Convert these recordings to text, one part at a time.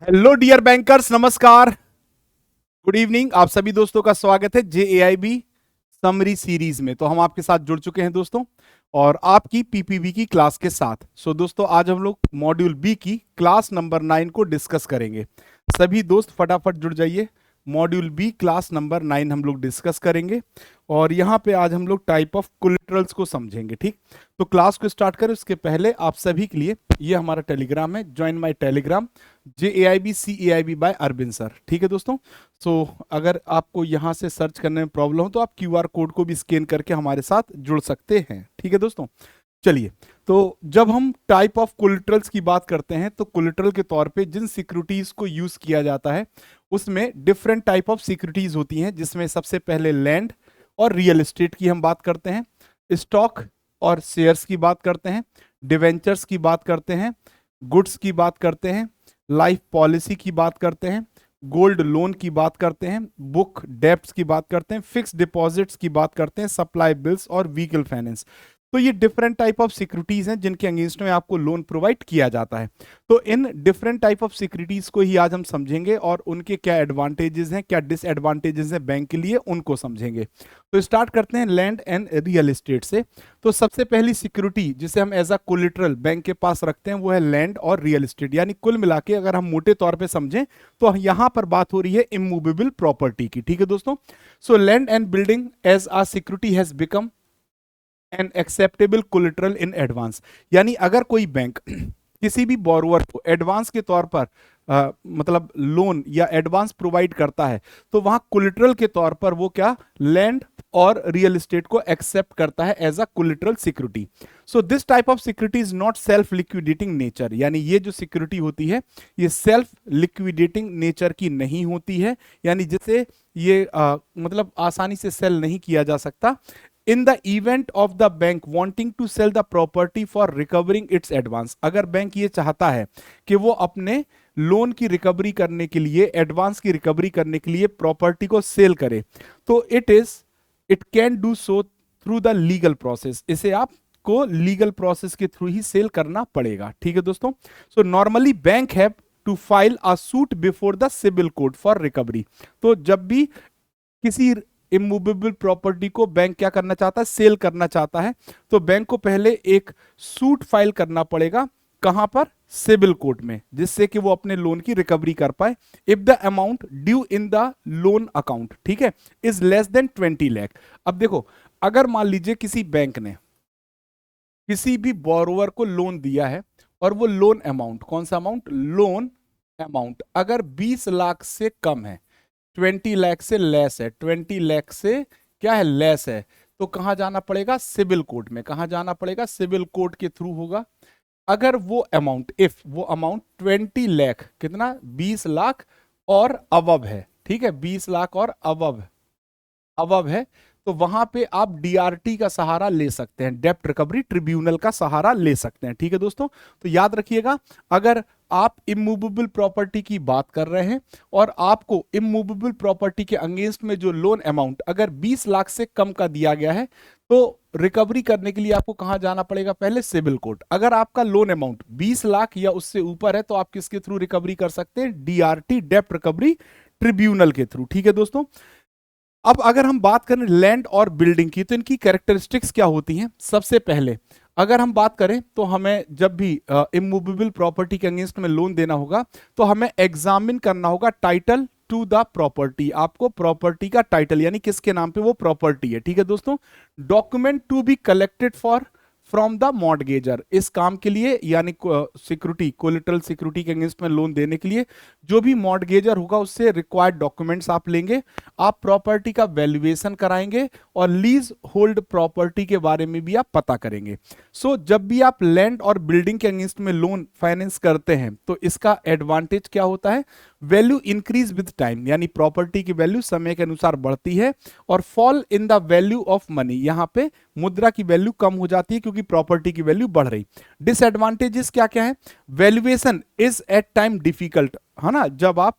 Hello dear bankers, नमस्कार, good evening. आप सभी दोस्तों का स्वागत है जेएआईबी समरी सीरीज में। तो हम आपके साथ जुड़ चुके हैं दोस्तों, और आपकी पीपीबी की क्लास के साथ। दोस्तों आज हम लोग मॉड्यूल बी की क्लास नंबर 9 को डिस्कस करेंगे। सभी दोस्त फटाफट जुड़ जाइए। मॉड्यूल बी क्लास नंबर 9 हम लोग डिस्कस करेंगे, और यहाँ पे आज हम लोग टाइप ऑफ कोलेटरल्स को समझेंगे। ठीक, तो क्लास को स्टार्ट करें उसके पहले आप सभी के लिए ये हमारा टेलीग्राम है, join my Telegram JAIBCAIB by Arvind sir. ठीक है दोस्तों। अगर आपको यहाँ से सर्च करने में प्रॉब्लम हो तो आप QR कोड को भी स्कैन करके हमारे साथ जुड़ सकते हैं। ठीक है दोस्तों, चलिए। तो जब हम टाइप ऑफ कोलेटरल्स की बात करते हैं तो कोलेटरल के तौर पे जिन सिक्योरिटीज को यूज किया जाता है उसमें डिफरेंट टाइप ऑफ सिक्योरिटीज होती हैं, जिसमें सबसे पहले लैंड और रियल एस्टेट की हम बात करते हैं, स्टॉक और शेयर्स की बात करते हैं, डिवेंचर्स की बात करते हैं, गुड्स की बात करते हैं, लाइफ पॉलिसी की बात करते हैं, गोल्ड लोन की बात करते हैं, बुक डेब्ट्स की बात करते हैं, फिक्स डिपॉजिट्स की बात करते हैं, सप्लाई बिल्स और व्हीकल फाइनेंस। तो ये डिफरेंट टाइप ऑफ सिक्योरिटीज हैं जिनके अगेंस्ट में आपको लोन प्रोवाइड किया जाता है। तो in different type of securities को ही आज हम समझेंगे, और उनके क्या एडवांटेजेस हैं, क्या डिसएडवांटेजेस हैं बैंक के लिए, उनको समझेंगे। तो स्टार्ट करते हैं लैंड एंड रियल एस्टेट से। तो सबसे पहली सिक्योरिटी जिसे हम एज अ कोलेटरल बैंक के पास रखते हैं वो है लैंड और रियल एस्टेट। यानी कुल मिला के अगर हम मोटे तौर पे समझें तो यहां पर बात हो रही है इमूवेबल प्रॉपर्टी की। ठीक है दोस्तों। Land and building as a security has become an acceptable collateral in advance. यानी अगर कोई बैंक किसी भी बोरोवर को एडवांस के तौर पर मतलब लोन या एडवांस प्रोवाइड करता है तो वहां कोलेटरल के तौर पर वो क्या लैंड और रियल एस्टेट को एक्सेप्ट करता है as a collateral security. So this type of security is not self liquidating nature. यानी ये जो सिक्योरिटी होती है ये सेल्फ लिक्विडेटिंग नेचर की नहीं होती है, यानी जिसे ये मतलब आसानी से सेल नहीं किया जा सकता। In the event of the bank wanting to sell the property for recovering its advance, अगर बैंक ये चाहता है कि वो अपने लोन की रिकवरी करने के लिए, एडवांस की रिकवरी करने के लिए प्रॉपर्टी को सेल करे, तो it can do so through the legal process. इसे आपको लीगल प्रोसेस के थ्रू ही सेल करना पड़ेगा। ठीक है दोस्तों। So normally bank have to file a suit before the civil court for recovery. तो जब भी किसी इमूवेबल प्रॉपर्टी को बैंक क्या करना चाहता है, सेल करना चाहता है, तो बैंक को पहले एक सूट फाइल करना पड़ेगा। कहां पर? सिविल कोर्ट में, जिससे कि वो अपने लोन की रिकवरी कर पाए। If the amount due in the loan account, ठीक है, इज लेस देन 20 लाख। अब देखो, अगर मान लीजिए किसी बैंक ने किसी भी बोरोवर को लोन दिया है और वो लोन अमाउंट, कौन सा अमाउंट? लोन अमाउंट अगर 20 लाख से कम है, 20 लाख से लेस है, 20 लाख से क्या है? लेस है, तो कहां जाना पड़ेगा? सिविल कोर्ट में। कहां जाना पड़ेगा? सिविल कोर्ट के थ्रू होगा। अगर वो अमाउंट, इफ वो अमाउंट 20 लाख, कितना? 20 लाख और अबव है, ठीक है, 20 लाख और अबव है, तो वहां पे आप डीआरटी का सहारा ले सकते हैं, डेप्ट रिकवरी ट्रिब्यूनल का सहारा ले सकते हैं। ठीक है दोस्तों। तो याद रखिएगा, अगर आप इमूवेबल प्रॉपर्टी की बात कर रहे हैं और आपको इमूवेबल प्रॉपर्टी के अगेंस्ट में जो लोन अमाउंट अगर 20 लाख से कम का दिया गया है, तो रिकवरी करने के लिए आपको कहां जाना पड़ेगा? पहले सिविल कोर्ट। अगर आपका लोन अमाउंट 20 लाख या उससे ऊपर है तो आप किसके थ्रू रिकवरी कर सकते हैं? डीआरटी, डेप्ट रिकवरी ट्रिब्यूनल के थ्रू। ठीक है दोस्तों। अब अगर हम बात करें लैंड और बिल्डिंग की, तो इनकी कैरेक्टरिस्टिक्स क्या होती हैं? सबसे पहले अगर हम बात करें तो हमें जब भी इमूवेबल प्रॉपर्टी के अगेंस्ट में लोन देना होगा तो हमें एग्जामिन करना होगा टाइटल टू द प्रॉपर्टी। आपको प्रॉपर्टी का टाइटल, यानी किसके नाम पे वो प्रॉपर्टी है। ठीक है दोस्तों। Document to be collected for from the mortgager, इस काम के लिए, यानी सिक्योरिटी, कोलेटरल सिक्योरिटी के अगेंस्ट में लोन देने के लिए जो भी मॉर्टगेजर होगा उससे रिक्वायर्ड डॉक्यूमेंट्स आप लेंगे, आप प्रॉपर्टी का वैल्यूएशन कराएंगे और लीज होल्ड प्रॉपर्टी के बारे में भी आप पता करेंगे। जब भी आप लैंड और बिल्डिंग के अगेंस्ट में लोन फाइनेंस करते हैं तो इसका एडवांटेज क्या होता है? वैल्यू इंक्रीज विद टाइम, यानी प्रॉपर्टी की वैल्यू समय के अनुसार बढ़ती है, और fall in the value of money, यहां पे मुद्रा की वैल्यू कम हो जाती है क्योंकि प्रॉपर्टी की वैल्यू बढ़ रही। डिसएडवांटेजेस क्या क्या है? Valuation is at time difficult, है ना, जब आप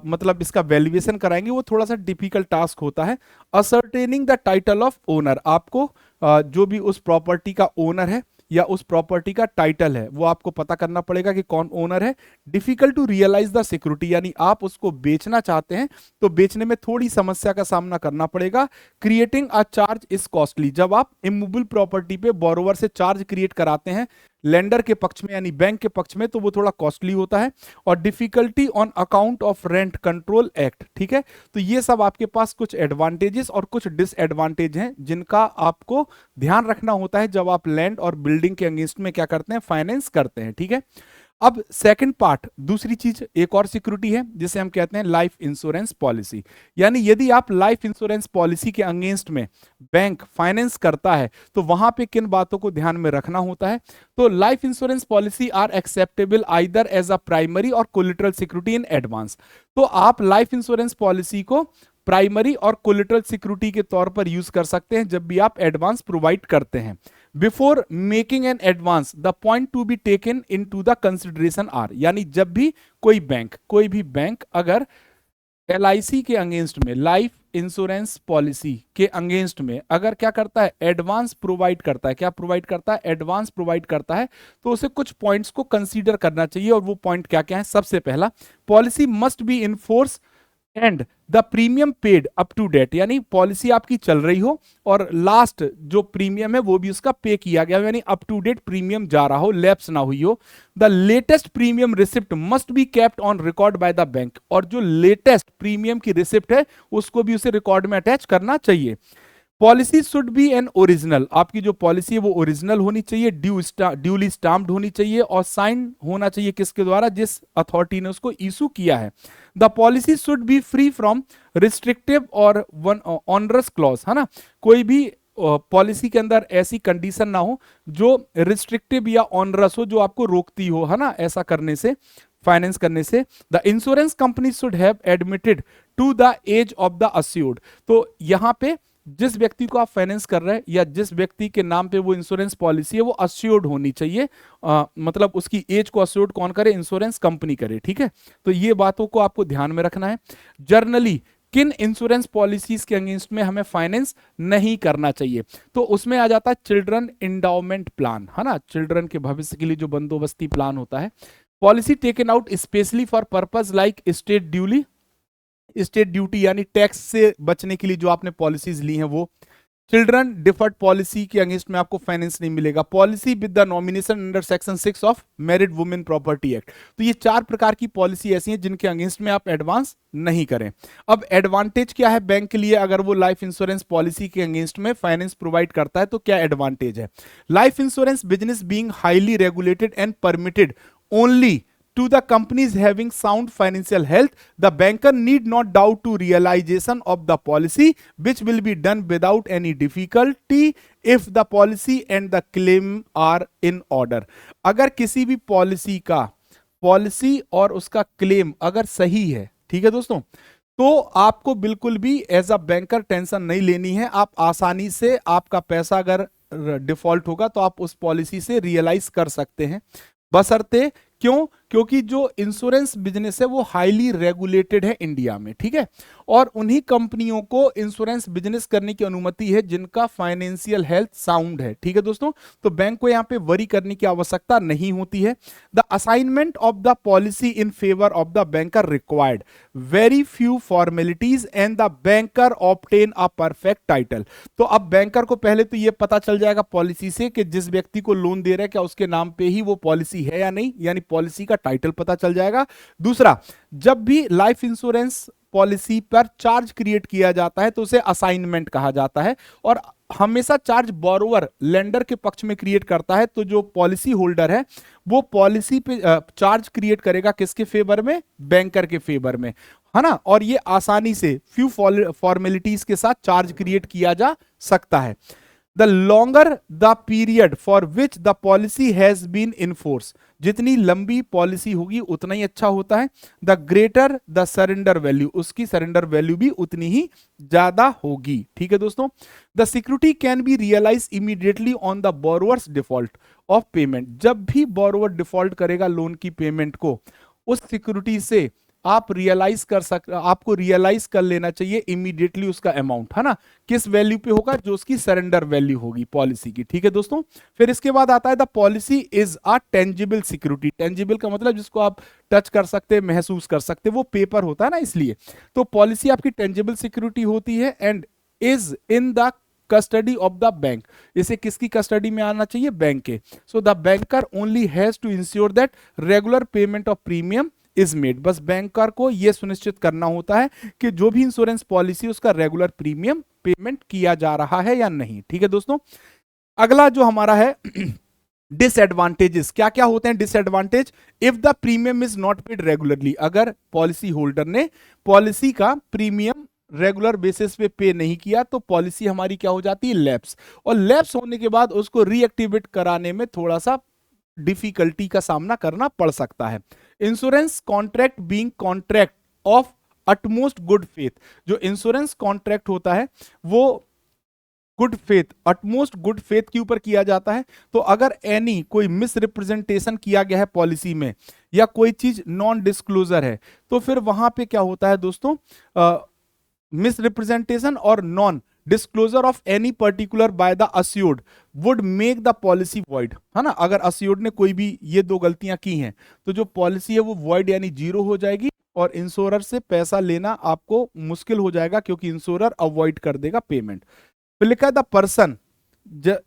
मतलब इसका वैल्यूएशन कराएंगे वो थोड़ा सा डिफिकल्ट टास्क होता है। Ascertaining the title of owner, आपको जो भी उस प्रॉपर्टी का ओनर है या उस प्रॉपर्टी का टाइटल है वो आपको पता करना पड़ेगा कि कौन ओनर है। Difficult to realise the security, यानी आप उसको बेचना चाहते हैं तो बेचने में थोड़ी समस्या का सामना करना पड़ेगा। Creating a charge is costly, जब आप इमूवेबल प्रॉपर्टी पे बोरोवर से चार्ज क्रिएट कराते हैं लेंडर के पक्ष में यानी बैंक के पक्ष में, तो वो थोड़ा कॉस्टली होता है। और difficulty on account of rent control act, ठीक है। तो ये सब आपके पास कुछ एडवांटेजेस और कुछ डिसएडवांटेज हैं जिनका आपको ध्यान रखना होता है जब आप लैंड और बिल्डिंग के अगेंस्ट में क्या करते हैं, फाइनेंस करते हैं, ठीक है। अब सेकंड पार्ट, दूसरी चीज, एक और सिक्योरिटी है जिसे हम कहते हैं लाइफ इंश्योरेंस पॉलिसी। यानी यदि आप लाइफ इंश्योरेंस पॉलिसी के अगेंस्ट में बैंक फाइनेंस करता है तो वहां पे किन बातों को ध्यान में रखना होता है। तो life insurance policy are acceptable either as a primary और कोलेटरल सिक्योरिटी इन एडवांस। तो आप लाइफ इंश्योरेंस पॉलिसी को प्राइमरी और कोलेटरल सिक्योरिटी के तौर पर यूज कर सकते हैं जब भी आप एडवांस प्रोवाइड करते हैं। Before making an advance the point to be taken into the consideration are, यानी जब भी कोई भी बैंक अगर LIC के अगेंस्ट में, लाइफ इंश्योरेंस पॉलिसी के अगेंस्ट में अगर क्या करता है, एडवांस प्रोवाइड करता है, क्या प्रोवाइड करता है, एडवांस प्रोवाइड करता है, तो उसे कुछ पॉइंट्स को कंसीडर करना चाहिए। और वो पॉइंट क्या क्या है, सबसे पहला, policy must be in force and the premium paid up to date, यानी पॉलिसी आपकी चल रही हो और लास्ट जो प्रीमियम है वो भी उसका पे किया गया हो, यानी अप टू डेट प्रीमियम जा रहा हो, लैप्स ना हुई हो। The latest premium receipt must be kept on record by the bank, और जो लेटेस्ट प्रीमियम की रिसिप्ट है उसको भी उसे रिकॉर्ड में अटैच करना चाहिए। Policy should be an original, आपकी जो पॉलिसी है वो ओरिजिनल होनी चाहिए, ड्यूली स्टाम्प्ड होनी चाहिए और साइन होना चाहिए किसके द्वारा, जिस अथॉरिटी ने उसको इशू किया है। The policy should be free from restrictive और ऑनरस क्लॉज, है ना, कोई भी पॉलिसी के अंदर ऐसी कंडीशन ना हो जो रिस्ट्रिक्टिव या ऑनरस हो, जो आपको रोकती हो, है ना, ऐसा करने से, फाइनेंस करने से। The insurance company should have admitted to the age of the assured, तो यहां पे जिस व्यक्ति को आप फाइनेंस कर रहे हैं या जिस व्यक्ति के नाम पे वो इंश्योरेंस पॉलिसी है वो अस्योर्ड होनी चाहिए, मतलब उसकी एज को अस्योर्ड कौन करे, इंश्योरेंस कंपनी करे, ठीक है। तो ये बातों को आपको ध्यान में रखना है। जर्नली किन इंश्योरेंस पॉलिसीज के अगेंस्ट में हमें फाइनेंस नहीं करना चाहिए, तो उसमें आ जाता है चिल्ड्रन इंडाउमेंट प्लान, है ना, चिल्ड्रन के भविष्य के लिए जो बंदोबस्ती प्लान होता है। Policy taken out specially for purpose like state duty, यानी टैक्स से बचने के लिए जो आपने पॉलिसीज ली हैं वो। चिल्ड्रन डिफर्ड पॉलिसी के अगेंस्ट में आपको फाइनेंस नहीं मिलेगा। Policy with the nomination under section 6 of married women property act, तो ये 4 प्रकार की पॉलिसी ऐसी हैं जिनके अगेंस्ट में आप एडवांस नहीं करें। अब एडवांटेज क्या है बैंक के लिए अगर वो लाइफ इंश्योरेंस पॉलिसी के अगेंस्ट में फाइनेंस प्रोवाइड करता है, तो क्या एडवांटेज है। Life insurance business being highly regulated and permitted only to the companies having sound financial health, the banker need not doubt to realization of the policy, which will be done without any difficulty if the policy and the claim are in order। अगर किसी भी policy और उसका claim अगर सही है, ठीक है दोस्तों, तो आपको बिल्कुल भी एज अ बैंकर टेंशन नहीं लेनी है। आप आसानी से आपका पैसा अगर डिफॉल्ट होगा तो आप उस पॉलिसी से रियलाइज कर सकते हैं, बशर्ते क्यों, क्योंकि जो इंश्योरेंस बिजनेस है वो हाईली रेगुलेटेड है इंडिया में, ठीक है। और उन्हीं कंपनियों को इंश्योरेंस बिजनेस करने की अनुमति है जिनका फाइनेंशियल हेल्थ साउंड है, ठीक है दोस्तों। तो बैंक को यहां पे वरी करने की आवश्यकता नहीं होती है। The assignment of the policy in favour of the banker required very few formalities and the banker obtain a perfect title. तो अब बैंकर को पहले तो ये पता चल जाएगा पॉलिसी से कि जिस व्यक्ति को लोन दे रहे हैं क्या उसके नाम पे ही वो पॉलिसी है या नहीं, यानी पॉलिसी का टाइटल पता चल जाएगा। दूसरा, जब भी लाइफ इंश्योरेंस पॉलिसी पर चार्ज क्रिएट किया जाता है तो उसे असाइनमेंट कहा जाता है, और हमेशा चार्ज बोरोवर लेंडर के पक्ष में क्रिएट करता है। तो जो पॉलिसी होल्डर है वो पॉलिसी पे चार्ज क्रिएट करेगा किसके फेवर में, बैंकर के फेवर में, है ना। और ये आसानी से फ्यू फॉर्मेलिटीज के साथ चार्ज क्रिएट किया जा सकता है। The longer the period for which the policy has been in force, जितनी लंबी पॉलिसी होगी उतना ही अच्छा होता है। The greater the surrender value, उसकी सरेंडर वैल्यू भी उतनी ही ज्यादा होगी, ठीक है दोस्तों। The security can be realized immediately on the borrower's default of payment, जब भी borrower डिफॉल्ट करेगा लोन की पेमेंट को, उस सिक्योरिटी से आप आपको रियलाइज कर लेना चाहिए इमीडिएटली उसका अमाउंट, है ना, किस वैल्यू पे होगा, जो उसकी सरेंडर वैल्यू होगी पॉलिसी की, ठीक है दोस्तों। फिर इसके बाद आता है the policy is a tangible security. Tangible का मतलब जिसको आप टच कर सकते, महसूस कर सकते, वो पेपर होता है ना, इसलिए तो पॉलिसी आपकी टेंजिबल सिक्योरिटी होती है and is in the custody of the bank. इसे किसकी कस्टडी में आना चाहिए, बैंक के। So the banker only has to ensure that regular payment of premium is made. बस बैंकर को यह सुनिश्चित करना होता है कि जो भी इंश्योरेंस पॉलिसी उसका रेगुलर प्रीमियम पेमेंट किया जा रहा है या नहीं, ठीक है दोस्तों। अगला जो हमारा है डिसएडवांटेजेस, क्या क्या होते हैं disadvantage. If the premium is not paid regularly, अगर पॉलिसी होल्डर ने पॉलिसी का प्रीमियम रेगुलर बेसिस पे नहीं किया तो पॉलिसी हमारी क्या हो जाती है, लैप्स। और लैप्स होने के बाद उसको रीएक्टिवेट कराने में थोड़ा सा डिफिकल्टी का सामना करना पड़ सकता है। Insurance contract being contract of utmost good faith. जो इंश्योरेंस कॉन्ट्रैक्ट होता है वो good faith, utmost good faith के ऊपर किया जाता है। तो अगर एनी कोई मिस रिप्रेजेंटेशन किया गया है पॉलिसी में या कोई चीज नॉन डिस्क्लोजर है तो फिर वहां पे क्या होता है दोस्तों, मिस रिप्रेजेंटेशन और non disclosure of any particular by the assured would make the policy void, है ना। अगर अस्योर्ड ने कोई भी ये दो गलतियां की हैं तो जो पॉलिसी है वो वॉइड यानी जीरो हो जाएगी और इंश्योरर से पैसा लेना आपको मुश्किल हो जाएगा क्योंकि इंश्योरर अवॉइड कर देगा पेमेंट। फिर लिखा है द पर्सन,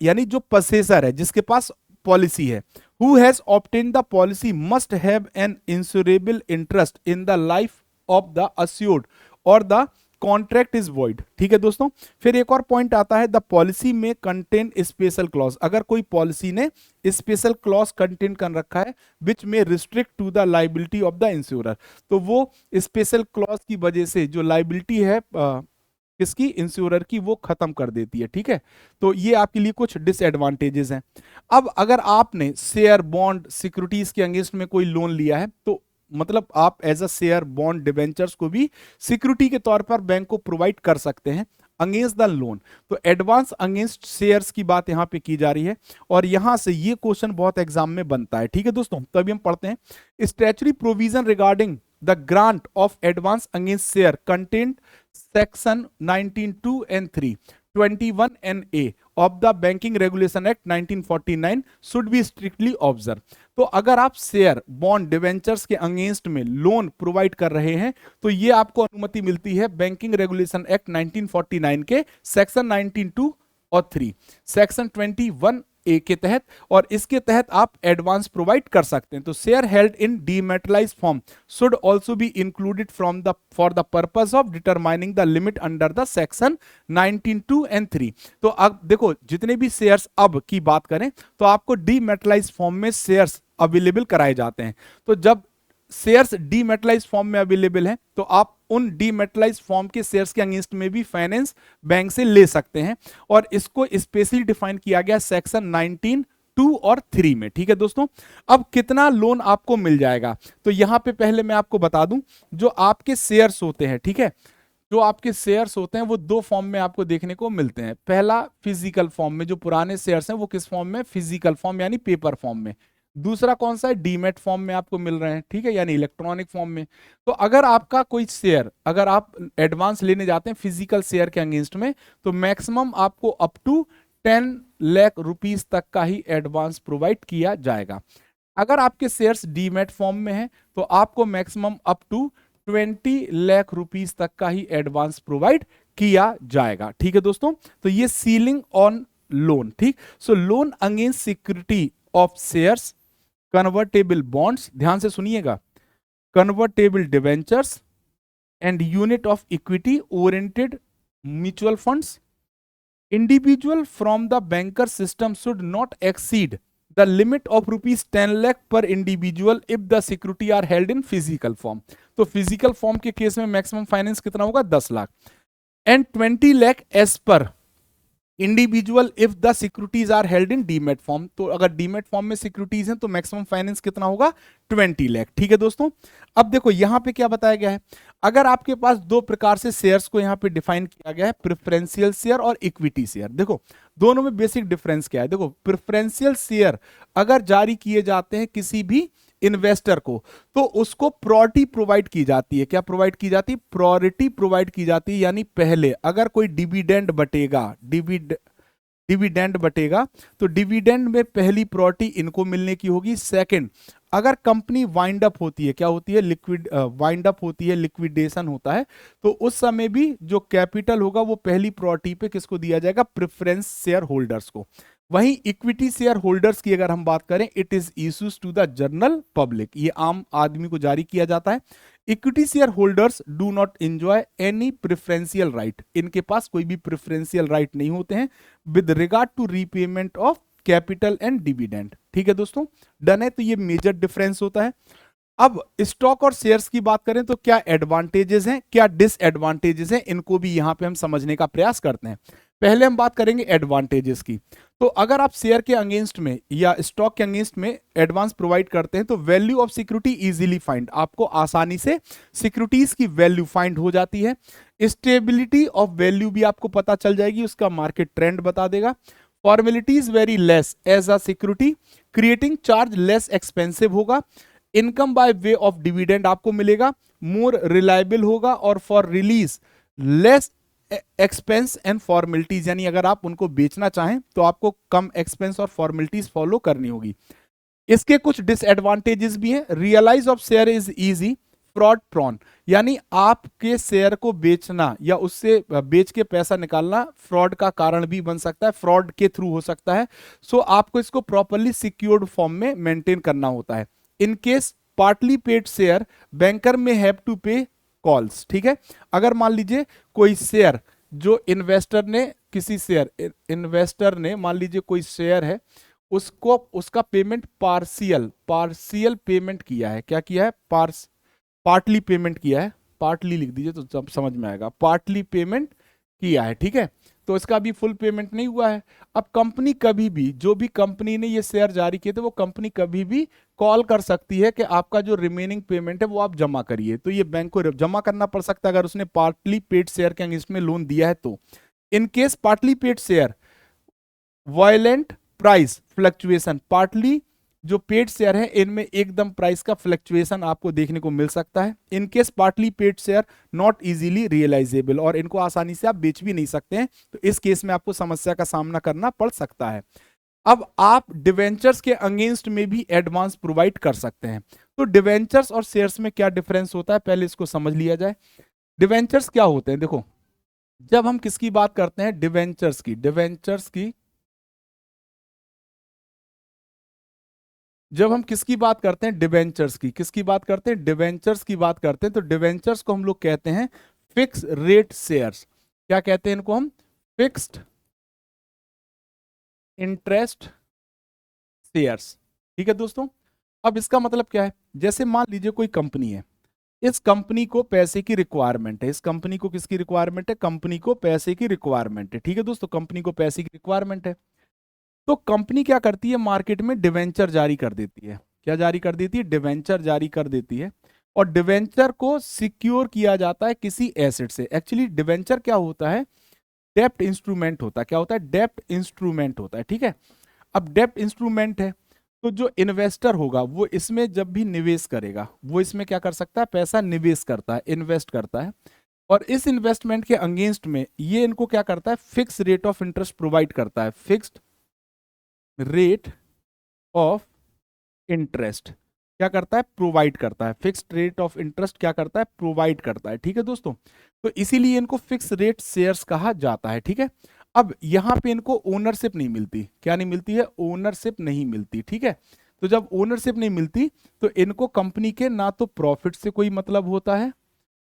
यानी जो पसेसर है, जिसके पास पॉलिसी है, who has obtain the policy must have an insurable interest in the life of the assured और द कॉन्ट्रैक्ट इज वॉइड, ठीक है दोस्तों। फिर एक और पॉइंट आता है द पॉलिसी में कंटेन स्पेशल क्लॉज। अगर कोई पॉलिसी ने स्पेशल क्लॉज कंटेन कर रखा है विच में restrict to the liability of the insurer, तो वो स्पेशल क्लॉज की वजह से जो लाइबिलिटी है किसकी, इंश्योरर की, वो खत्म कर देती है, ठीक है। तो ये आपके लिए कुछ डिसएडवांटेजेस हैं। अब अगर आपने शेयर बॉन्ड सिक्योरिटीज के अगेंस्ट में कोई लोन लिया है तो मतलब आप as a share bond debentures को भी सिक्योरिटी के तौर पर बैंक को प्रोवाइड कर सकते हैं अगेंस्ट द लोन। तो एडवांस अगेंस्ट शेयर्स की बात यहां पे की जा रही है और यहां से ये क्वेश्चन बहुत एग्जाम में बनता है, ठीक है दोस्तों। तो अभी हम पढ़ते हैं statutory provision regarding the grant of advance against share content section 19(2) and 3 21(a) of the Banking Regulation Act 1949 should be strictly observed। तो अगर आप शेयर बॉन्ड डिवेंचर्स के अगेंस्ट में लोन प्रोवाइड कर रहे हैं तो ये आपको अनुमति मिलती है बैंकिंग रेगुलेशन एक्ट 1949 के सेक्शन 19(2) और 3 सेक्शन 21(a) के तहत, और इसके तहत आप एडवांस प्रोवाइड कर सकते हैं। तो share held in dematerialized form should also be included for the purpose of determining the limit under the section 19(2) and 3। तो अब देखो जितने भी शेयर्स अब की बात करें तो आपको डीमेटलाइज्ड फॉर्म में शेयर्स अवेलेबल कराए जाते हैं। तो जब शेयर्स डीमेटलाइज्ड फॉर्म में अवेलेबल हैं तो आप उन डीमेटलाइज्ड फॉर्म के शेयर्स के अगेंस्ट में भी फाइनेंस बैंक से ले सकते हैं और इसको स्पेशली डिफाइन किया गया सेक्शन 19(2) और 3 में, ठीक है दोस्तों। अब कितना लोन आपको मिल जाएगा, तो यहां पे पहले मैं आपको बता दूं जो आपके शेयर्स होते हैं, ठीक है, जो आपके शेयर्स होते हैं वो दो फॉर्म में आपको देखने को मिलते हैं। पहला फिजिकल फॉर्म में, जो पुराने शेयर्स हैं वो किस फॉर्म में, फिजिकल फॉर्म यानी पेपर फॉर्म में। दूसरा कौन सा है, डीमेट फॉर्म में आपको मिल रहे हैं, ठीक है, यानी इलेक्ट्रॉनिक फॉर्म में। तो अगर आपका कोई शेयर, अगर आप एडवांस लेने जाते हैं फिजिकल शेयर के अगेंस्ट में तो मैक्सिमम आपको अप टू 10 लाख रुपीस तक का ही एडवांस प्रोवाइड किया जाएगा। अगर आपके शेयर्स डीमेट फॉर्म में है तो आपको maximum up to 20 lakh rupees तक का ही एडवांस प्रोवाइड किया जाएगा, ठीक है दोस्तों। तो ये सीलिंग ऑन लोन, ठीक। So loan against security of shares, convertible bonds, ध्यान से सुनिएगा, convertible debentures and unit of equity oriented mutual funds, individual from the banker system should not exceed the limit of ₹10 lakh per individual if the security are held in physical form. तो physical form के case में maximum finance कितना होगा, 10 lakh, and 20 lakh as per individual if the securities are held in demat form. तो अगर demat form में securities हैं तो मैक्सिमम फाइनेंस कितना होगा, 20 लाख, ठीक है दोस्तों। अब देखो यहां पे क्या बताया गया है, अगर आपके पास दो प्रकार से शेयर्स को यहां पे डिफाइन किया गया है, प्रेफरेंशियल शेयर और इक्विटी शेयर। देखो दोनों में बेसिक डिफरेंस क्या है, देखो प्रेफरेंशियल शेयर अगर जारी किए जाते हैं किसी भी इन्वेस्टर को, तो उसको प्रायोरिटी प्रोवाइड की जाती है। क्या प्रोवाइड की जाती है? प्रायोरिटी प्रोवाइड की जाती है। यानी पहले अगर कोई डिविडेंड बटेगा, डिविडेंड बटेगा, तो डिविडेंड में पहली प्रायोरिटी इनको मिलने की होगी। सेकंड, अगर कंपनी वाइंड अप होती है, क्या होती है? वाइंड अप होती है, लिक्विडेशन होता है, तो उस समय भी जो कैपिटल होगा वो पहली प्रायोरिटी पे किसको दिया जाएगा? प्रेफरेंस शेयर होल्डर्स को। वहीं इक्विटी शेयर होल्डर्स की अगर हम बात करें, it is issues to the general public, ये आम आदमी को जारी किया जाता है। Equity share holders do not enjoy any preferential right, इनके पास कोई भी प्रेफरेंशियल राइट नहीं होते हैं with regard to repayment of capital and dividend. ठीक है दोस्तों, डन है। तो ये मेजर डिफरेंस होता है। अब स्टॉक और शेयर्स की बात करें तो क्या एडवांटेजेस हैं, क्या डिसएडवांटेजेस हैं, इनको भी यहां पे हम समझने का प्रयास करते हैं। पहले हम बात करेंगे एडवांटेजेस की। तो अगर आप शेयर के अगेंस्ट में या स्टॉक के अगेंस्ट में एडवांस प्रोवाइड करते हैं तो value of security easily find, आपको आसानी से सिक्योरिटीज की वैल्यू फाइंड हो जाती है। स्टेबिलिटी ऑफ वैल्यू भी आपको पता चल जाएगी, उसका मार्केट ट्रेंड बता देगा। Formalities very less as a security, creating charge less expensive होगा। Income by way of dividend आपको मिलेगा, मोर रिलायबल होगा, और for release less expense and formalities, यानी अगर आप उनको बेचना चाहें तो आपको कम एक्सपेंस और फॉर्मेलिटीज फॉलो करनी होगी। इसके कुछ डिसएडवांटेजेस भी हैं। Realize of share is easy, fraud prone, यानी आपके शेयर को बेचना या उससे बेच के पैसा निकालना फ्रॉड का कारण भी बन सकता है, फ्रॉड के थ्रू हो सकता है। सो आपको इसको प्रॉपरली सिक्योर्ड फॉर्म में मेंटेन करना होता है। In case partly paid share, banker में हैव टू पे कॉल्स। ठीक है, अगर मान लीजिए कोई शेयर जो इन्वेस्टर ने मान लीजिए कोई शेयर है, उसको उसका पेमेंट पार्शियल पेमेंट किया है। क्या किया है? पार्टली पेमेंट किया है, पार्टली लिख दीजिए तो समझ में आएगा, पार्टली पेमेंट किया है। ठीक है, तो इसका भी फुल पेमेंट नहीं हुआ है। अब कंपनी कभी भी, जो भी कंपनी ने ये शेयर जारी किए थे, वो कंपनी कभी भी कॉल कर सकती है कि आपका जो रिमेनिंग पेमेंट है वो आप जमा करिए, तो ये बैंक को जमा करना पड़ सकता है अगर उसने पार्टली पेड शेयर के अगेंस्ट में लोन दिया है तो। इन case partly paid share, violent price fluctuation, partly जो पेड शेयर है इनमें एकदम प्राइस का फ्लक्चुएशन आपको देखने को मिल सकता है। In case partly paid share not easily realisable, और इनको आसानी से आप बेच भी नहीं सकते हैं, तो इस केस में आपको समस्या का सामना करना पड़ सकता है। अब आप डिवेंचर्स के अगेंस्ट में भी एडवांस प्रोवाइड कर सकते हैं। तो डिवेंचर्स और शेयर्स में क्या डिफरेंस होता है, पहले इसको समझ लिया जाए। डिवेंचर्स क्या होते हैं? देखो, जब हम किसकी बात करते हैं, डिवेंचर्स की, जब हम किसकी बात करते हैं, डिवेंचर्स की, किसकी बात करते हैं? डिवेंचर्स की बात करते हैं। तो डिवेंचर्स को हम लोग कहते हैं फिक्स रेट शेयर्स। क्या कहते हैं इनको हम? Fixed interest shares. ठीक है दोस्तों, अब इसका मतलब क्या है? जैसे मान लीजिए कोई कंपनी है, इस कंपनी को पैसे की रिक्वायरमेंट है, इस कंपनी को किसकी रिक्वायरमेंट है? कंपनी को पैसे की रिक्वायरमेंट है। ठीक है दोस्तों, कंपनी को पैसे की रिक्वायरमेंट है, तो कंपनी क्या करती है? मार्केट में डिवेंचर जारी कर देती है। क्या जारी कर देती है? डिवेंचर जारी कर देती है, और डिवेंचर को सिक्योर किया जाता है किसी एसेट से। एक्चुअली डिवेंचर क्या होता है? डेप्ट इंस्ट्रूमेंट होता है। क्या होता है? डेप्ट इंस्ट्रूमेंट होता है। ठीक है, अब डेप्ट इंस्ट्रूमेंट है, तो जो इन्वेस्टर होगा वो इसमें जब भी निवेश करेगा, वो इसमें क्या कर सकता है? पैसा निवेश करता है, इन्वेस्ट करता है, और इस इन्वेस्टमेंट के अगेंस्ट में ये इनको क्या करता है? Fix rate of interest provide करता है। फिक्स्ड रेट ऑफ इंटरेस्ट क्या करता है? प्रोवाइड करता है। फिक्स्ड रेट ऑफ इंटरेस्ट क्या करता है? प्रोवाइड करता है। ठीक है दोस्तों, तो इसीलिए इनको फिक्स रेट शेयर्स कहा जाता है। ठीक है, अब यहां पे इनको ओनरशिप नहीं मिलती। क्या नहीं मिलती है? ओनरशिप नहीं मिलती। ठीक है, तो जब ओनरशिप नहीं मिलती तो इनको कंपनी के ना तो प्रॉफिट से कोई मतलब होता है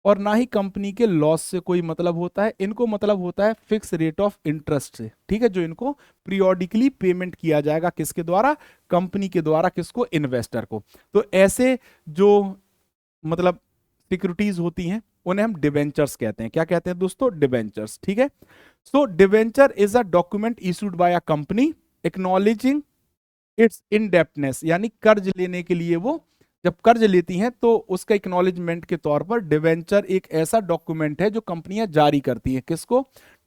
और ना ही कंपनी के लॉस से कोई मतलब होता है। इनको मतलब होता है फिक्स रेट ऑफ इंटरेस्ट से। ठीक है, जो इनको पीरियोडिकली पेमेंट किया जाएगा, किसके द्वारा? कंपनी के द्वारा। किसको? इन्वेस्टर को। तो ऐसे जो मतलब सिक्योरिटीज होती हैं उन्हें हम डिवेंचर्स कहते हैं। क्या कहते हैं दोस्तों? डिवेंचर्स। ठीक है, so debenture is a document issued by a company acknowledging its indebtedness, यानी कर्ज लेने के लिए वो जब कर्ज लेती हैं तो उसका एक्नॉलेजमेंट के तौर पर डिवेंचर एक ऐसा डॉक्यूमेंट है जो कंपनियां जारी करती हैं। किसको?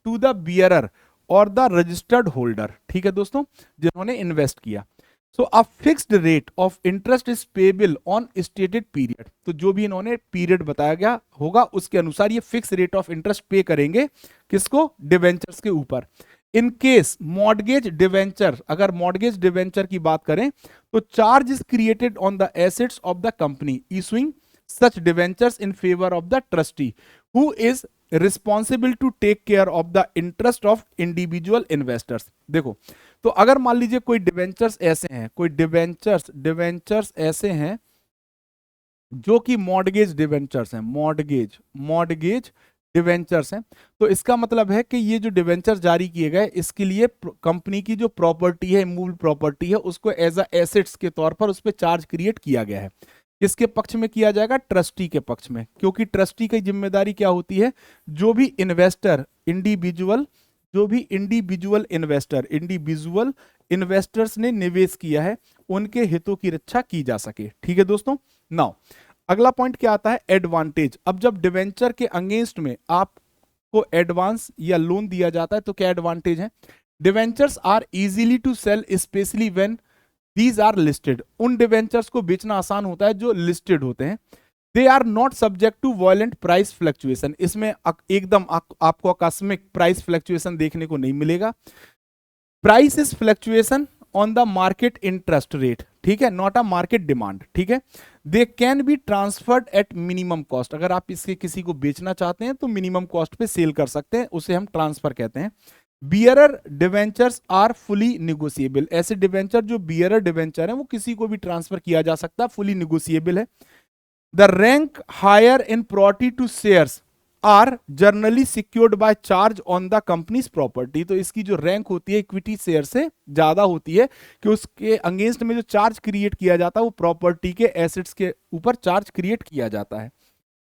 टू द बियरर और द रजिस्टर्ड होल्डर। ठीक है दोस्तों, जिन्होंने इन्वेस्ट किया। So a fixed rate of interest is payable on stated period, तो जो भी इन्होंने पीरियड बताया गया होगा उसके अनुसार ये फिक्स रेट ऑफ इंटरेस्ट पे करेंगे, किसको, डिवेंचर्स के ऊपर। इन केस मॉर्गेज डिवेंचर, अगर मॉर्गेज डिवेंचर की बात करें तो charge is created on the assets of the company issuing such debentures in favour of the trustee who is responsible to take care of the interest of individual investors. देखो, तो अगर मान लीजिए कोई डिवेंचर्स ऐसे हैं, कोई डिवेंचर्स ऐसे हैं जो कि मॉर्गेज डिवेंचर्स हैं, मॉर्गेज डिवेंचर्स हैं, तो इसका मतलब है कि ये जो डिवेंचर जारी किए गए इसके लिए कंपनी की जो प्रॉपर्टी है, मूल प्रॉपर्टी है, उसको एज अ एसेट्स के तौर पर उस पर चार्ज क्रिएट किया गया है। किसके पक्ष में किया जाएगा, ट्रस्टी के पक्ष में, क्योंकि ट्रस्टी की जिम्मेदारी क्या होती है, जो भी इन्वेस्टर इंडिविजुअल इन्वेस्टर्स ने निवेश किया है उनके हितों की रक्षा की जा सके। ठीक है दोस्तों। नाउ अगला पॉइंट क्या आता है, एडवांटेज। अब जब डिवेंचर के अगेंस्ट में आपको एडवांस या लोन दिया जाता है तो क्या एडवांटेज है, debentures are easily to sell specially when these are listed, उन डिवेंचर्स को बेचना आसान होता है जो लिस्टेड होते हैं। They are not subject to violent price fluctuation, इसमें एकदम आपको आकस्मिक प्राइस फ्लक्चुएशन देखने को नहीं मिलेगा। Price is fluctuation on the market interest rate, ठीक है, नॉट अ मार्केट डिमांड। ठीक है, they can be transferred at minimum cost, अगर आप इसके किसी को बेचना चाहते हैं तो मिनिमम कॉस्ट पे सेल कर सकते हैं, उसे हम ट्रांसफर कहते हैं। Bearer debentures are fully negotiable, ऐसे डिवेंचर जो बियरर डिवेंचर है वो किसी को भी ट्रांसफर किया जा सकता है, फुली निगोशिएबल है। The rank higher in property to shares are generally secured by charge on the company's property, तो इसकी जो रैंक होती है इक्विटी शेयर से ज्यादा होती है कि उसके अगेंस्ट में जो चार्ज क्रिएट किया जाता है वो प्रॉपर्टी के एसेट्स के ऊपर चार्ज क्रिएट किया जाता है।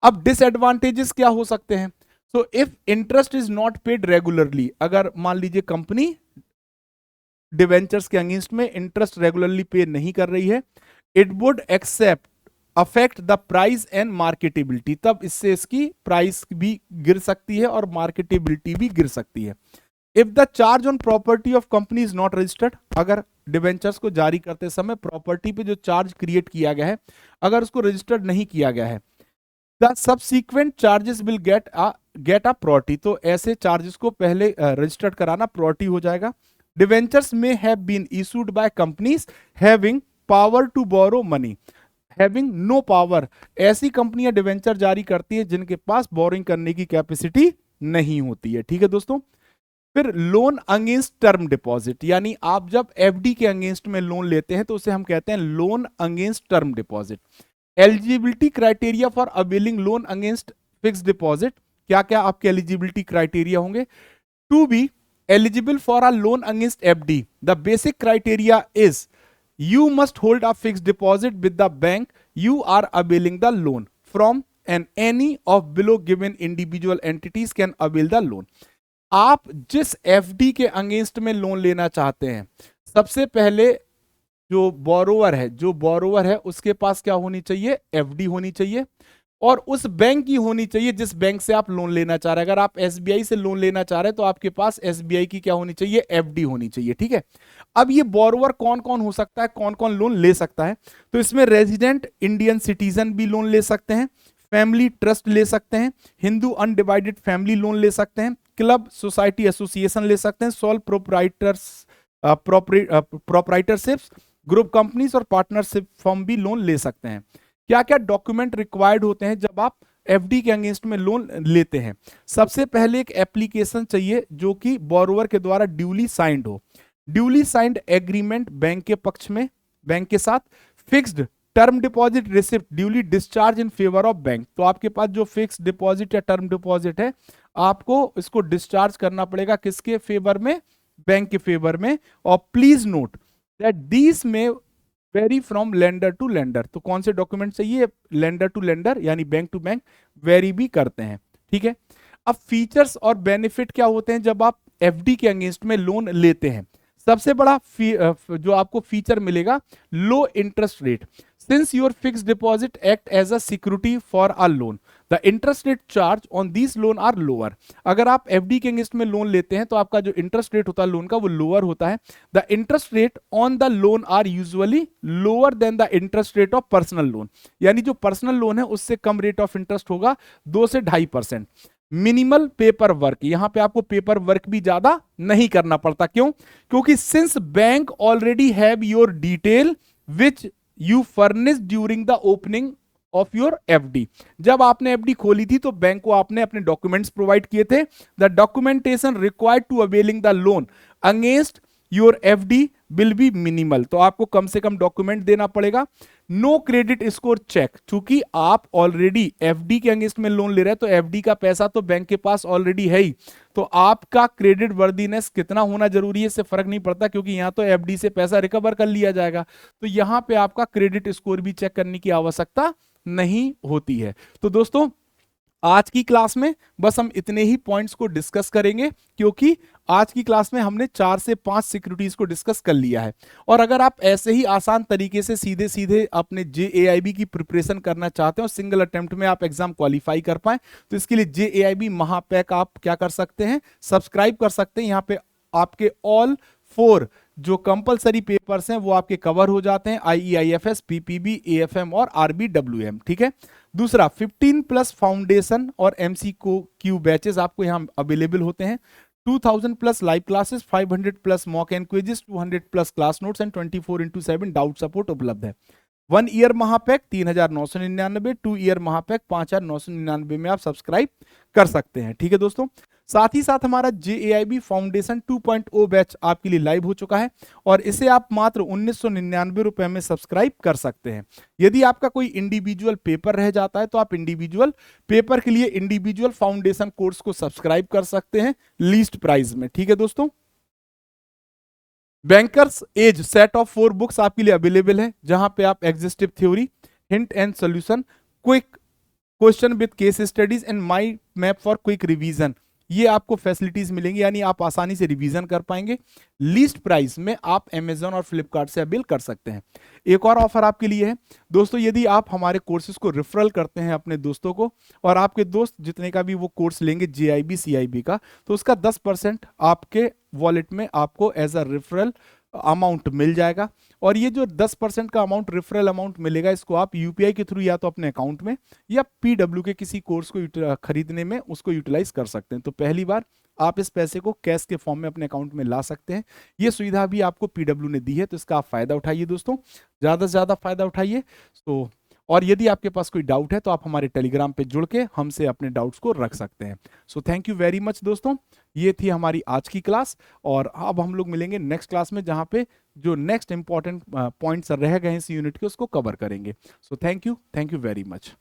अब डिसएडवांटेजेस क्या हो सकते हैं, so if interest is not paid regularly, अगर मान लीजिए कंपनी डिवेंचर्स के अगेंस्ट में इंटरेस्ट रेगुलरली पे नहीं कर रही है, it would accept affect the price and marketability, तब इससे इसकी प्राइस भी गिर सकती है और मार्केटेबिलिटी भी गिर सकती है। If the charge on property of company is not registered, अगर डिवेंचर्स को जारी करते समय प्रॉपर्टी पे जो चार्ज क्रिएट किया गया है अगर उसको रजिस्टर्ड नहीं किया गया है, the subsequent charges will get a property, तो ऐसे चार्जेस को पहले रजिस्टर्ड कराना प्रॉपर्टी हो जाएगा। Debentures may have been issued by companies having power to borrow money, having no power, ऐसी कंपनियां डिवेंचर जारी करती है जिनके पास बोरिंग करने की कैपेसिटी नहीं होती है। ठीक है दोस्तों। फिर लोन अगेंस्ट टर्म डिपॉजिट, यानी आप जब एफडी के अगेंस्ट में लोन लेते हैं तो उसे हम कहते हैं loan against term deposit. Eligibility criteria for availing loan against fix deposit, क्या क्या आपके एलिजिबिलिटी क्राइटेरिया होंगे, to be eligible for a loan against FD the basic criteria is you must hold a fixed deposit with the bank you are availing the loan from and any of below given individual entities can avail the loan। आप जिस FD के against में loan लेना चाहते हैं, सबसे पहले जो बोरोवर है उसके पास क्या होनी चाहिए, एफडी होनी चाहिए, और उस बैंक की होनी चाहिए जिस बैंक से आप लोन लेना चाह रहे हैं। अगर आप एसबीआई से लोन लेना चाह रहे हैं तो आपके पास एसबीआई की क्या होनी चाहिए, एफडी होनी चाहिए। ठीक है, अब ये बोरोवर कौन कौन हो सकता है, कौन कौन लोन ले सकता है, तो इसमें रेजिडेंट इंडियन सिटीजन भी लोन ले सकते हैं, फैमिली ट्रस्ट ले सकते हैं, हिंदू अनडिवाइडेड फैमिली लोन ले सकते हैं, क्लब सोसाइटी एसोसिएशन ले सकते हैं, सोल प्रोप्राइटरशिप्स ग्रुप कंपनीज और पार्टनरशिप फर्म भी लोन ले सकते हैं। क्या क्या डॉक्यूमेंट रिक्वायर्ड होते हैं जब आप एफडी के अगेंस्ट में लोन लेते हैं, सबसे पहले एक एप्लीकेशन चाहिए जो कि बोरोवर के द्वारा ड्यूली साइंड हो, ड्यूली साइंड एग्रीमेंट बैंक के पक्ष में, बैंक के साथ, fixed term deposit receipt duly discharge in favour of bank, तो आपके पास जो फिक्स्ड डिपॉजिट या टर्म डिपॉजिट है आपको इसको डिस्चार्ज करना पड़ेगा किसके फेवर में, बैंक के फेवर में। और please note that these may vary from lender to lender, तो कौन से डॉक्यूमेंट चाहिए, लेंडर टू लेंडर यानी बैंक टू बैंक वेरी भी करते हैं। ठीक है, अब फीचर्स और बेनिफिट क्या होते हैं जब आप एफडी के अगेंस्ट में लोन लेते हैं, सबसे बड़ा जो आपको फीचर मिलेगा लो interest rate, Since your fixed deposit act as a security for a loan, the interest rate charged on these loan are lower. अगर आप एफडी के अगेंस्ट में लोन लेते हैं तो आपका जो इंटरेस्ट रेट होता है लोन का वो लोअर होता है. The interest rate on the loan are usually lower than the interest rate of personal loan. यानी जो पर्सनल लोन है उससे कम रेट ऑफ इंटरेस्ट होगा 2 से 2.5%. मिनिमल पेपर वर्क, यहां पे आपको पेपर वर्क भी ज्यादा नहीं करना पड़ता. क्यों? क्योंकि since bank already have your detail which you furnish during the opening of your FD. जब आपने एफडी खोली थी तो बैंक को आपने अपने डॉक्यूमेंट्स प्रोवाइड किए थे. The documentation required to availing the loan against your FD will be minimal. तो आपको कम से कम डॉक्यूमेंट देना पड़ेगा. नो क्रेडिट स्कोर चेक, चूंकि आप ऑलरेडी एफडी के अगेंस्ट में लोन ले रहे हैं तो एफडी का पैसा तो बैंक के पास ऑलरेडी है ही. तो आपका क्रेडिट वर्दीनेस कितना होना जरूरी है इससे फर्क नहीं पड़ता, क्योंकि यहां तो एफडी से पैसा रिकवर कर लिया जाएगा. तो यहां पे आपका क्रेडिट स्कोर भी चेक करने की आवश्यकता नहीं होती है. तो दोस्तों आज की क्लास में बस हम इतने ही पॉइंट्स को डिस्कस करेंगे, क्योंकि आज की क्लास में हमने 4 से 5 सिक्योरिटीज को डिस्कस कर लिया है. और अगर आप ऐसे ही आसान तरीके से सीधे सीधे अपने JAIB की प्रिपरेशन करना चाहते हैं और सिंगल अटेम्प्ट में आप एग्जाम क्वालिफाई कर पाए, तो इसके लिए JAIB महापैक आप क्या कर सकते हैं, सब्सक्राइब कर सकते हैं. यहाँ पे आपके ऑल 4 जो कंपलसरी पेपर्स हैं वो आपके कवर हो जाते हैं, IEIFS, PPB, AFM और RBWM. ठीक है. दूसरा 15+ फाउंडेशन और MCQ बैचेस आपको यहां अवेलेबल होते हैं. 2000+ live classes, 500+ mock and quizzes, 200+ class notes and 24/7 doubt support उपलब्ध है. 1 ईयर महापैक 3,999, 2 ईयर महापैक 5,999 में आप सब्सक्राइब कर सकते हैं. ठीक है दोस्तों. साथ ही साथ हमारा JAIB फाउंडेशन 2.0 बैच आपके लिए लाइव हो चुका है और इसे आप मात्र 1999 रुपए में सब्सक्राइब कर सकते हैं. यदि आपका कोई इंडिविजुअल पेपर रह जाता है तो आप इंडिविजुअल पेपर के लिए इंडिविजुअल फाउंडेशन कोर्स को सब्सक्राइब कर सकते हैं लीस्ट प्राइस में. ठीक है दोस्तों. Bankers as set of 4 books आपके लिए अवेलेबल है, जहां पे आप exhaustive theory, hint and solution, quick question with case studies and my map for quick revision, ये आपको फैसिलिटीज मिलेंगी, यानी आप आसानी से रिवीजन कर पाएंगे. लीस्ट प्राइस में आप अमेजॉन और फ्लिपकार्ट से अवेल कर सकते हैं. एक और ऑफर आपके लिए है दोस्तों, यदि आप हमारे कोर्सेज को रेफरल करते हैं अपने दोस्तों को और आपके दोस्त जितने का भी वो कोर्स लेंगे JIB CIB का, तो उसका 10% आपके वॉलेट में आपको एज अ रेफरल अमाउंट मिल जाएगा. और ये जो 10% का अमाउंट रेफरल अमाउंट मिलेगा, इसको आप UPI के थ्रू या तो अपने अकाउंट में या PW के किसी कोर्स को खरीदने में उसको यूटिलाइज कर सकते हैं. तो पहली बार आप इस पैसे को कैश के फॉर्म में अपने अकाउंट में ला सकते हैं. ये सुविधा भी आपको PW ने दी है, तो इसका आप फायदा उठाइए दोस्तों, ज्यादा से ज्यादा फायदा उठाइए. तो और यदि आपके पास कोई डाउट है तो आप हमारे टेलीग्राम पे जुड़ के हमसे अपने डाउट्स को रख सकते हैं. So thank you very much दोस्तों. ये थी हमारी आज की क्लास और अब हम लोग मिलेंगे नेक्स्ट क्लास में, जहां पे जो नेक्स्ट इंपॉर्टेंट पॉइंट्स रह गए हैं इस यूनिट के उसको कवर करेंगे. So thank you very much.